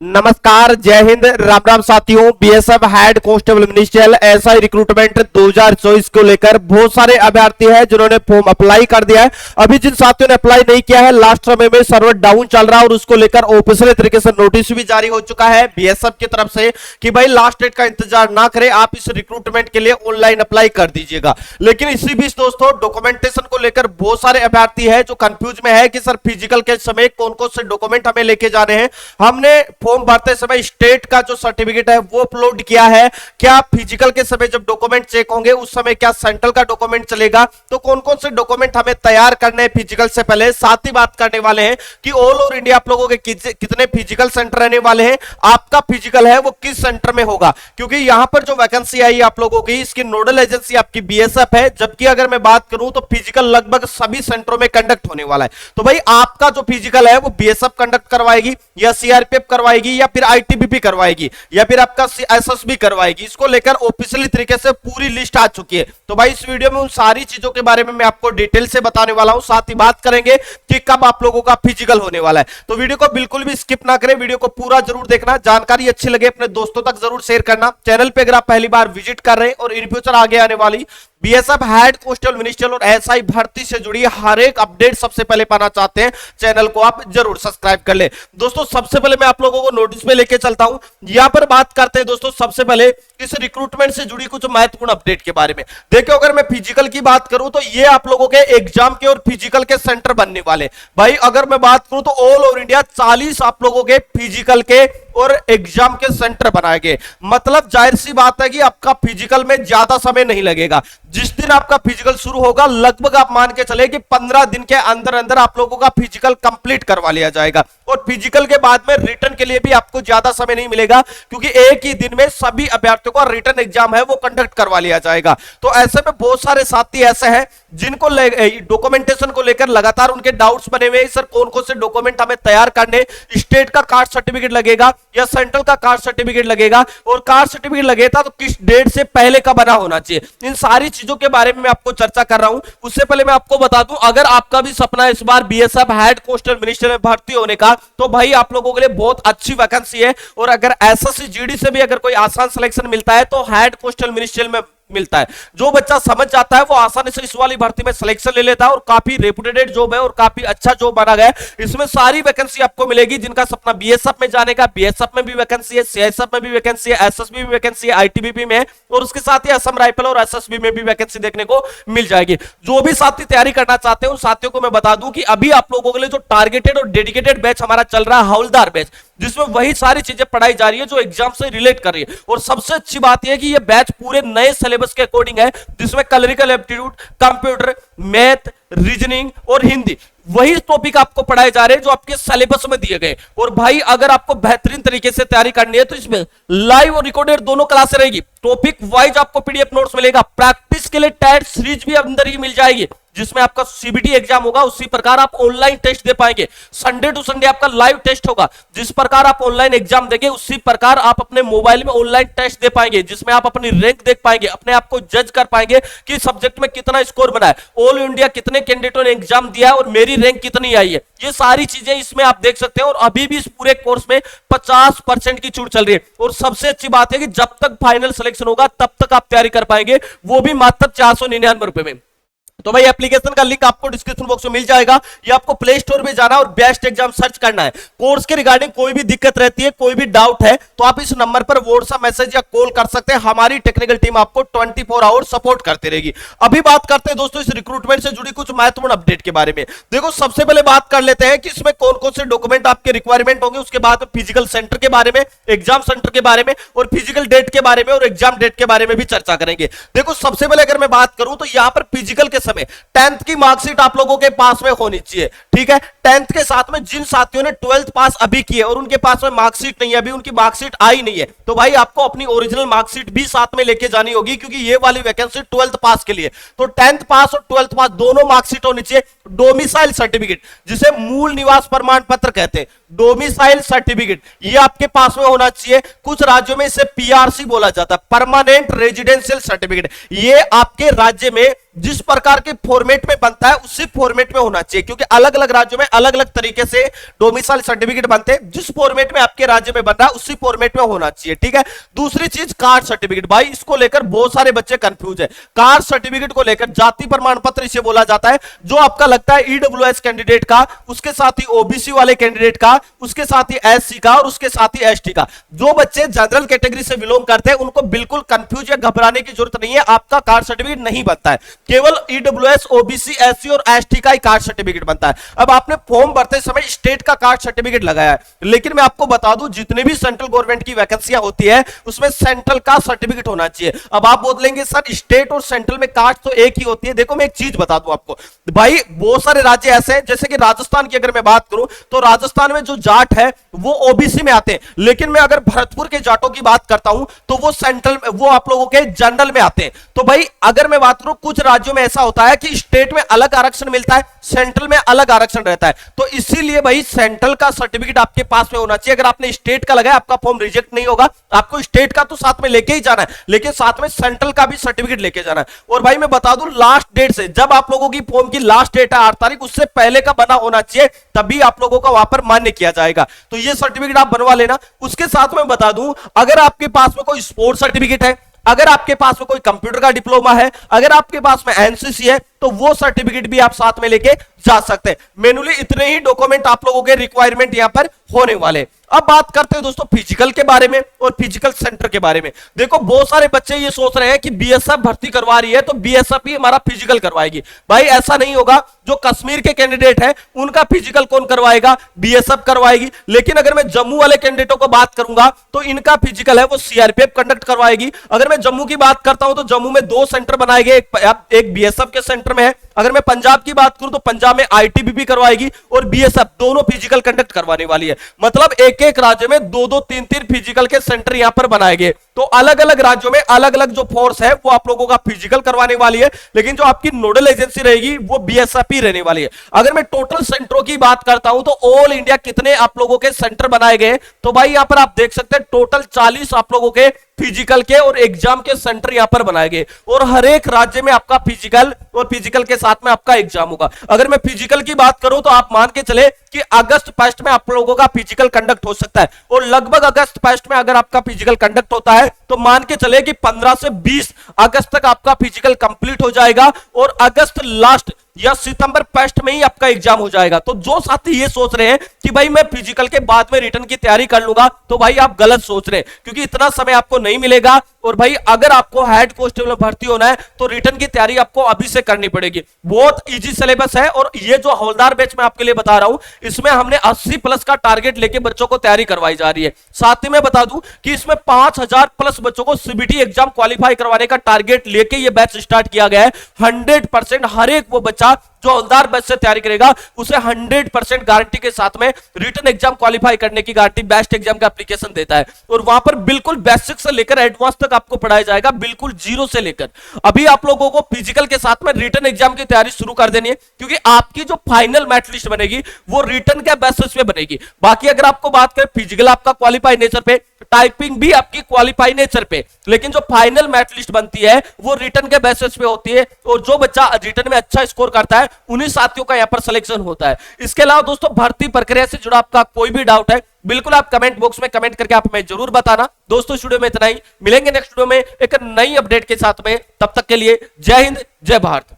नमस्कार, जय हिंद, राम राम साथियों। BSF head constable ministerial SI recruitment 2024 को लेकर बहुत सारे अभ्यर्थी हैं जिन्होंने फॉर्म अप्लाई कर दिया है। अभी जिन साथियों ने अप्लाई नहीं किया है, लास्ट समय में सर्वर डाउन चल रहा है और उसको लेकर ऑफिशियल तरीके से नोटिस भी जारी हो चुका है बीएसएफ की तरफ से कि भाई लास्ट डेट का इंतजार ना करें, आप इस रिक्रूटमेंट के लिए ऑनलाइन अप्लाई कर दीजिएगा। लेकिन इसी बीच दोस्तों डॉक्यूमेंटेशन को लेकर बहुत सारे अभ्यर्थी है जो कंफ्यूज में है कि सर फिजिकल के समय कौन कौन से डॉक्यूमेंट हमें लेके जाने हैं। हमने फॉर्म भरते समय स्टेट का जो सर्टिफिकेट है वो अपलोड किया है। क्या फिजिकल के समय जब डॉक्यूमेंट चेक होंगे उस समय क्या सेंट्रल का डॉक्यूमेंट चलेगा, तो कौन कौन से डॉक्यूमेंट हमें तैयार करने हैं फिजिकल से पहले। साथ ही बात करने वाले हैं कि ऑल ओवर इंडिया आप लोगों के कितने फिजिकल सेंटर रहने वाले हैं, आपका फिजिकल है वो किस सेंटर में होगा, क्योंकि यहां पर जो वैकेंसी आई आप लोगों की, इसकी नोडल एजेंसी आपकी बीएसएफ है। जबकि अगर मैं बात करूं तो फिजिकल लगभग सभी सेंटरों में कंडक्ट होने वाला है। तो भाई आपका जो फिजिकल है वो बीएसएफ कंडक्ट करवाएगी या सीआरपीएफ करवाएगी या फिर आईटीबीपी करवाएगी या फिर आपका एसएसबी करवाएगी। इसको लेकर ऑफिशियली तरीके से पूरी लिस्ट आ चुकी है। तो भाई इस वीडियो में उन सारी चीजों के बारे में मैं आपको डिटेल से बताने वाला हूं। साथ ही बात करेंगे कि कब आप लोगों का फिजिकल होने वाला है। तो वीडियो को बिल्कुल भी स्किप ना करें, वीडियो को पूरा जरूर देखना। जानकारी अच्छी लगे अपने दोस्तों तक जरूर शेयर करना। चैनल पे अगर आप पहली बार विजिट कर रहे हैं और इन फ्यूचर आगे आने वाली बीएसएफ हेड कांस्टेबल मिनिस्ट्रियल और एसआई भर्ती से जुड़ी हर एक अपडेट सबसे पहले पाना चाहते हैं, चैनल को आप जरूर सब्सक्राइब कर ले। दोस्तों सबसे पहले मैं आप लोगों को नोटिस में लेके चलता हूं। यहां पर बात करते हैं दोस्तों सबसे पहले इस रिक्रूटमेंट से जुड़ी कुछ महत्वपूर्ण अपडेट के बारे में। देखिए अगर मैं फिजिकल की बात करूं तो ये आप लोगों के एग्जाम के और फिजिकल के सेंटर बनने वाले। भाई अगर मैं बात करूं तो ऑल ओवर इंडिया 40 आप लोगों के फिजिकल के और एग्जाम के सेंटर बनाए गए। मतलब जाहिर सी बात है कि आपका फिजिकल में ज्यादा समय नहीं लगेगा। जिस दिन आपका फिजिकल शुरू होगा लगभग आप मान के चले कि 15 दिन के अंदर अंदर आप लोगों का फिजिकल कंप्लीट करवा लिया जाएगा। और फिजिकल के बाद में रिटर्न के लिए भी आपको ज्यादा समय नहीं मिलेगा, क्योंकि एक ही दिन में सभी अभ्यर्थियों का रिटर्न एग्जाम है वो कंडक्ट करवा लिया जाएगा। तो ऐसे में बहुत सारे साथी ऐसे हैं जिनको डॉक्यूमेंटेशन को लेकर लगातार उनके डाउट्स बने हुए हैं। सर कौन कौन से डॉक्यूमेंट हमें तैयार करने, स्टेट का कास्ट सर्टिफिकेट लगेगा या सेंट्रल का कास्ट सर्टिफिकेट लगेगा, और कास्ट सर्टिफिकेट लगेगा तो किस डेट से पहले का बना होना चाहिए। इन सारी चीजों के बारे में मैं आपको चर्चा कर रहा हूं। उससे पहले मैं आपको बता दूं, अगर आपका भी सपना इस बार बीएसएफ हेड कांस्टेबल मिनिस्ट्री में भर्ती होने का, तो भाई आप लोगों के लिए बहुत अच्छी वैकेंसी है। और अगर एसएससी जीडी से भी अगर कोई आसान सिलेक्शन मिलता है तो हेड कांस्टेबल मिनिस्ट्री में मिलता है। जो बच्चा समझ जाता है वो आसानी से इस वाली भर्ती में सिलेक्शन ले लेता है और काफी रेपुटेड जॉब है और काफी अच्छा जॉब बना गया है। इसमें सारी वैकेंसी आपको मिलेगी। जिनका सपना बीएसएफ में जाने का, बीएसएफ में भी वैकेंसी है, सीआईएसएफ में भी वैकेंसी है, एसएसबी में वैकेंसी है, आईटीबीपी में, और उसके साथ ही असम राइफल और एसएसबी में भी वैकेंसी देखने को मिल जाएगी। जो भी साथी तैयारी करना चाहते हैं उन साथियों को मैं बता दूं कि अभी आप लोगों के लिए जो टारगेटेड और डेडिकेटेड बैच हमारा चल रहा है हवलदार बैच, जिसमें वही सारी चीजें पढ़ाई जा रही है जो एग्जाम से रिलेट कर रही है। और सबसे अच्छी बात यह है कि ये बैच पूरे नए सिलेबस के अकॉर्डिंग है, जिसमें clerical aptitude, computer, math, reasoning और हिंदी, वही टॉपिक आपको पढ़ाए जा रहे हैं जो आपके सिलेबस में दिए गए। और भाई अगर आपको बेहतरीन तरीके से तैयारी करनी है तो इसमें लाइव और रिकॉर्डेड दोनों क्लासें रहेगी। टॉपिक वाइज आपको पीडीएफ नोट्स मिलेगा। प्रैक्टिस के लिए टेस्ट सीरीज भी अंदर ही मिल जाएगी, जिसमें आपका सीबीटी एग्जाम होगा उसी प्रकार आप ऑनलाइन टेस्ट दे पाएंगे। संडे टू संडे आपका लाइव टेस्ट होगा। जिस प्रकार आप ऑनलाइन एग्जाम देंगे उसी प्रकार आप अपने मोबाइल में ऑनलाइन टेस्ट दे पाएंगे, जिसमें आप अपनी रैंक देख पाएंगे, अपने आप को जज कर पाएंगे कि सब्जेक्ट में कितना स्कोर बना है, ऑल इंडिया कितने कैंडिडेटों ने एग्जाम दिया है और मेरी रैंक कितनी आई है। ये सारी चीजें इसमें आप देख सकते हैं। और अभी भी इस पूरे कोर्स में 50% की छूट चल रही है। और सबसे अच्छी बात है कि जब तक फाइनल सिलेक्शन होगा तब तक आप तैयारी कर पाएंगे, वो भी मात्र 499 रुपए में। तो भाई एप्लीकेशन का लिंक आपको डिस्क्रिप्शन बॉक्स में मिल जाएगा, या आपको प्ले स्टोर में जाना और बेस्ट एग्जाम सर्च करना है। कोर्स के रिगार्डिंग कोई भी दिक्कत रहती है, कोई भी डाउट है, तो आप इस नंबर पर व्हाट्सएप मैसेज या कॉल कर सकते हैं। हमारी टेक्निकल टीम आपको 24 आवर सपोर्ट करती रहेगी। अभी बात करते हैं दोस्तों इस रिक्रूटमेंट से जुड़ी कुछ महत्वपूर्ण अपडेट के बारे में। देखो सबसे पहले बात कर लेते हैं कि इसमें कौन कौन से डॉक्यूमेंट आपके रिक्वायरमेंट होंगे, उसके बाद फिजिकल सेंटर के बारे में, एग्जाम सेंटर के बारे में, और फिजिकल डेट के बारे में और एग्जाम डेट के बारे में भी चर्चा करेंगे। देखो सबसे पहले अगर मैं बात करूं तो यहां पर फिजिकल के समय 10th की मार्कशीट आप लोगों के पास में होनी चाहिए। ठीक है, 10th के साथ में जिन साथियों ने 12th पास अभी किए और उनके पास में मार्कशीट नहीं है, अभी उनकी मार्कशीट आई नहीं है, तो भाई आपको अपनी ओरिजिनल मार्कशीट भी साथ में लेके जानी होगी, क्योंकि ये वाली वैकेंसी 12th पास के लिए। तो 10th पास और 12th पास दोनों मार्कशीट होनी चाहिए। डोमिसाइल सर्टिफिकेट, जिसे मूल निवास प्रमाण पत्र कहते हैं, डोमिसाइल सर्टिफिकेट, ये आपके पास में होना चाहिए। कुछ राज्यों में इसे पीआरसी बोला जाता है, परमानेंट रेजिडेंशियल सर्टिफिकेट। ये आपके राज्य में जिस प्रकार के फॉर्मेट में बनता है उसी फॉर्मेट में होना चाहिए, क्योंकि अलग अलग राज्यों में अलग अलग तरीके से डोमिसाइल सर्टिफिकेट बनते हैं। जिस फॉर्मेट में आपके राज्य में बन रहा है उसी फॉर्मेट में होना चाहिए, ठीक है। दूसरी चीज कास्ट सर्टिफिकेट, भाई इसको लेकर बहुत सारे बच्चे कंफ्यूज है। कास्ट सर्टिफिकेट को लेकर जाति प्रमाण पत्र इसे बोला जाता है, जो आपका लगता है ईडब्ल्यूएस कैंडिडेट का, उसके साथ ही ओबीसी वाले कैंडिडेट का, उसके साथ ही एससी का और उसके साथ ही एसटी का। जो बच्चे जनरल कैटेगरी से बिलोंग करते हैं उनको बिल्कुल कंफ्यूज या घबराने की जरूरत नहीं है, आपका कास्ट सर्टिफिकेट नहीं बनता है। केवल ईडब्ल्यूएस, ओबीसी, एससी और एसटी का ही कास्ट सर्टिफिकेट बनता है। अब आपने फॉर्म भरते समय स्टेट का कास्ट सर्टिफिकेट लगाया है, लेकिन मैं आपको बता दूं जितने भी सेंट्रल गवर्नमेंट की वैकेंसियां होती है उसमें सेंट्रल का सर्टिफिकेट होना चाहिए। अब आप बोलेंगे सर स्टेट और सेंट्रल में कास्ट तो एक ही होती है। देखो मैं एक चीज बता दूं आपको, भाई बहुत सारे राज्य ऐसे हैं, जैसे कि राजस्थान की अगर मैं बात करूं तो राजस्थान में जो जाट है वो ओबीसी में आते हैं, लेकिन मैं अगर भरतपुर के जाटों की बात करता हूं तो वो सेंट्रल, वो आप लोगों के जनरल में आते हैं। तो भाई अगर मैं बात करूं कुछ राज्यों में ऐसा होता है कि स्टेट में अलग आरक्षण मिलता है, सेंट्रल में अलग आरक्षण रहता है। तो इसीलिए भाई सेंट्रल का सर्टिफिकेट आपके पास में होना चाहिए। अगर आपने स्टेट का लगाया आपका फॉर्म रिजेक्ट नहीं होगा, आपको स्टेट का तो साथ में लेके ही जाना है, लेकिन साथ में सेंट्रल का भी सर्टिफिकेट लेके जाना है। और भाई मैं बता दूं लास्ट डेट से, जब आप लोगों की फॉर्म की लास्ट डेट है 8 तारीख, उससे पहले का बना होना चाहिए, तभी आप लोगों का वहां पर मान्य किया जाएगा। तो ये सर्टिफिकेट आप बनवा लेना। उसके साथ में बता दूं अगर आपके पास में कोई स्पोर्ट्स सर्टिफिकेट है, अगर आपके पास में कोई कंप्यूटर का डिप्लोमा है, अगर आपके पास में एनसीसी है, तो वो सर्टिफिकेट भी आप साथ में लेके जा सकते हैं। मैन्युअली इतने ही डॉक्यूमेंट आप लोगों के रिक्वायरमेंट यहां पर होने वाले। अब बात करते हैं दोस्तों फिजिकल के बारे में और फिजिकल सेंटर के बारे में। देखो बहुत सारे बच्चे ये सोच रहे हैं कि बीएसएफ भर्ती करवा रही है तो बीएसएफ ही हमारा फिजिकल करवाएगी। भाई ऐसा नहीं होगा। जो कश्मीर के कैंडिडेट है उनका फिजिकल कौन करवाएगा? बीएसएफ करवाएगी। लेकिन अगर मैं जम्मू वाले कैंडिडेटों को बात करूंगा तो इनका फिजिकल है वो सीआरपीएफ कंडक्ट करवाएगी। अगर मैं जम्मू की बात करता हूं तो जम्मू में 2 सेंटर बनाए गए, एक बीएसएफ के सेंटर में है। अगर मैं पंजाब की बात करूं तो पंजाब में आईटीबीपी करवाएगी और बीएसएफ दोनों फिजिकल कंडक्ट करवाने वाली है। मतलब एक एक राज्य में 2-2, 3-3 फिजिकल के सेंटर यहां पर बनाए गए। तो अलग अलग राज्यों में अलग अलग जो फोर्स है वो आप लोगों का फिजिकल करवाने वाली है, लेकिन जो आपकी नोडल एजेंसी रहेगी वो बीएसएफ ही रहने वाली है। अगर मैं टोटल सेंटरों की बात करता हूं तो ऑल इंडिया कितने आप लोगों के सेंटर बनाए गए, तो भाई यहां पर आप देख सकते हैं टोटल 40 आप लोगों के फिजिकल के और एग्जाम के सेंटर यहां पर बनाए गए। और हर एक राज्य में आपका फिजिकल और फिजिकल के साथ में आपका एग्जाम होगा। अगर मैं फिजिकल की बात करूं तो आप मान के चले कि अगस्त फर्स्ट में आप लोगों का फिजिकल कंडक्ट हो सकता है। और लगभग अगस्त फर्स्ट में अगर आपका फिजिकल कंडक्ट होता है तो मान के चले कि 15 से 20 अगस्त तक आपका फिजिकल कंप्लीट हो जाएगा और अगस्त लास्ट या सितंबर फर्स्ट में ही आपका एग्जाम हो जाएगा। तो जो साथी ये सोच रहे हैं कि भाई मैं फिजिकल के बाद में रिटर्न की तैयारी कर लूंगा, तो भाई आप गलत सोच रहे हैं, क्योंकि इतना समय आपको नहीं मिलेगा। और भाई अगर आपको हेड कांस्टेबल में भर्ती होना है तो रिटर्न की तैयारी आपको अभी से करनी पड़ेगी। बहुत इजी सिलेबस है। और ये जो हवलदार बैच मैं आपके लिए बता रहा हूं इसमें हमने 80 प्लस का टारगेट लेके बच्चों को तैयारी करवाई जा रही है। साथ ही मैं बता दूं कि इसमें 5000 प्लस बच्चों को सीबीटी एग्जाम क्वालिफाई करवाने का टारगेट लेके ये बैच स्टार्ट किया गया है। 100% हर एक वो बच्चा जो हवलदार बैच से तैयारी करेगा उसे 100% गारंटी के साथ में रिटर्न एग्जाम क्वालिफाई करने की गारंटी बेस्ट एग्जाम का एप्लीकेशन देता है। और वहां पर बिल्कुल बेसिक से लेकर एडवांस तक आपको पढ़ाया जाएगा, बिल्कुल जीरो से लेकर। अभी आप लोगों को फिजिकल के साथ में रिटर्न एग्जाम की तैयारी शुरू कर देनी है, क्योंकि आपकी जो फाइनल मेरिट लिस्ट बनेगी वो रिटर्न के बेसिस पे बनेगी। बाकी अगर आपको बात करें फिजिकल आपका क्वालिफाई नेचर पे, टाइपिंग भी आपकी क्वालिफाई नेचर पे, लेकिन जो फाइनल मेरिट लिस्ट बनती है वो रिटर्न के बेसिस पे होती है। और जो बच्चा रिटर्न में अच्छा स्कोर करता है उन्हीं साथियों का यहां पर सिलेक्शन होता है। इसके अलावा दोस्तों भर्ती प्रक्रिया से जुड़ा आपका कोई भी डाउट है बिल्कुल आप कमेंट बॉक्स में कमेंट करके आप हमें जरूर बताना। दोस्तों वीडियो में इतना ही, मिलेंगे नेक्स्ट वीडियो में एक नई अपडेट के साथ में। तब तक के लिए जय हिंद, जय भारत।